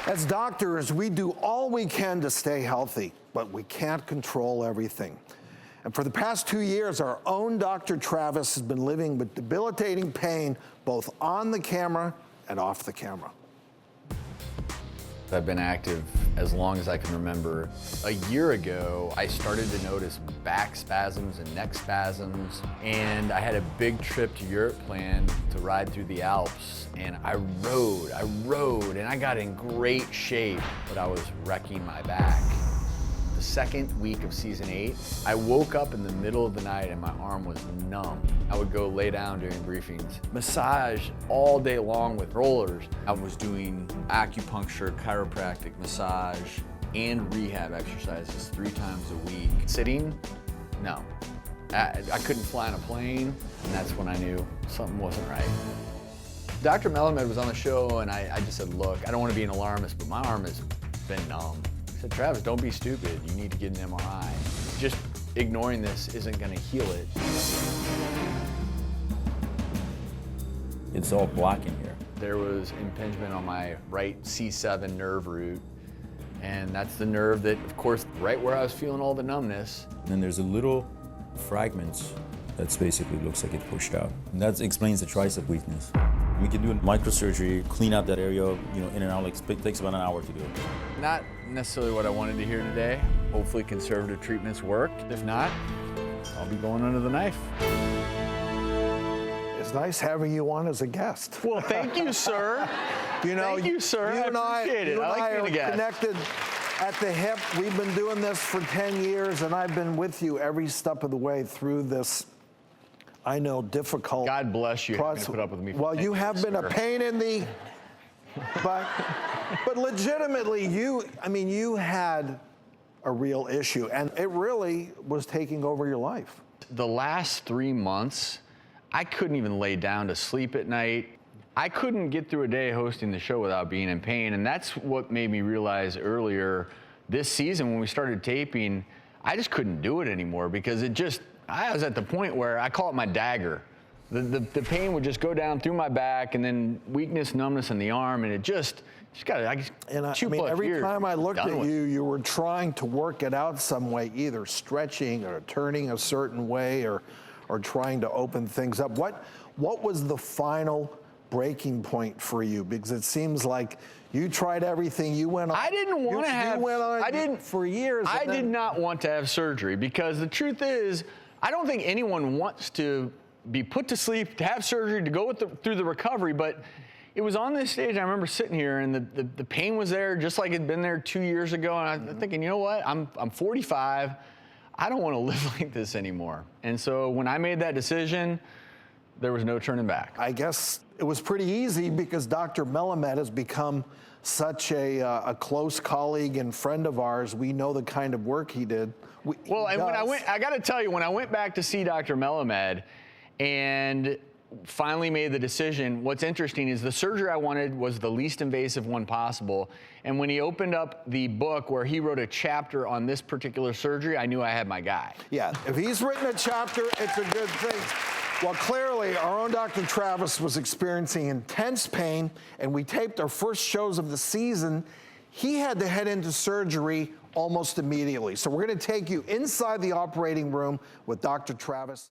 As doctors, we do all we can to stay healthy, but we can't control everything. And for the past 2 years, our own Dr. Travis has been living with debilitating pain, both on the camera and off the camera. I've been active as long as I can remember. A year ago, I started to notice back spasms and neck spasms, and I had a big trip to Europe planned to ride through the Alps, and I rode, and I got in great shape, but I was wrecking my back. The second week of season 8, I woke up in the middle of the night and my arm was numb. I would go lay down during briefings, massage all day long with rollers. I was doing acupuncture, chiropractic, massage, and rehab exercises 3 times a week. Sitting? No. I couldn't fly on a plane, and that's when I knew something wasn't right. Dr. Melamed was on the show, and I just said, look, I don't want to be an alarmist, but my arm has been numb. I said, Travis, don't be stupid. You need to get an MRI. Just ignoring this isn't going to heal it. It's all black in here. There was impingement on my right C7 nerve root, and that's the nerve that, of course, right where I was feeling all the numbness. And then there's a little fragment that basically looks like it pushed out. And that explains the tricep weakness. We can do a microsurgery, clean out that area, in and out. Like, it takes about an hour to do it. Not necessarily what I wanted to hear today. Hopefully conservative treatments worked. If not, I'll be going under the knife. It's nice having you on as a guest. Well, thank you, sir. Thank you, sir. I appreciate it. You and I like I being a guest. Connected at the hip. We've been doing this for 10 years, and I've been with you every step of the way through this, I know, difficult God bless you having process. to put up with me. Well, you have been a pain in the, but legitimately, you had a real issue, and it really was taking over your life. The last 3 months, I couldn't even lay down to sleep at night. I couldn't get through a day hosting the show without being in pain, and that's what made me realize earlier this season when we started taping, I just couldn't do it anymore because I was at the point where I call it my dagger. The pain would just go down through my back, and then weakness, numbness in the arm, and it just got it. Every time I looked at you, you were trying to work it out some way, either stretching or turning a certain way or trying to open things up. What was the final breaking point for you? Because it seems like you tried everything. You went on. I didn't want to have. You went on. I didn't for years. I did not want to have surgery because the truth is, I don't think anyone wants to be put to sleep, to have surgery, to go through the recovery. But it was on this stage. I remember sitting here, and the pain was there, just like it'd been there 2 years ago. And I'm thinking, you know what? I'm 45. I don't want to live like this anymore. And so when I made that decision, there was no turning back. I guess it was pretty easy because Dr. Melamed has become such a close colleague and friend of ours. We know the kind of work he did. I got to tell you, when I went back to see Dr. Melamed and finally made the decision, what's interesting is the surgery I wanted was the least invasive one possible. And when he opened up the book where he wrote a chapter on this particular surgery, I knew I had my guy. Yeah, if he's written a chapter, it's a good thing. Well, clearly, our own Dr. Travis was experiencing intense pain, and we taped our first shows of the season. He had to head into surgery almost immediately. So we're going to take you inside the operating room with Dr. Travis.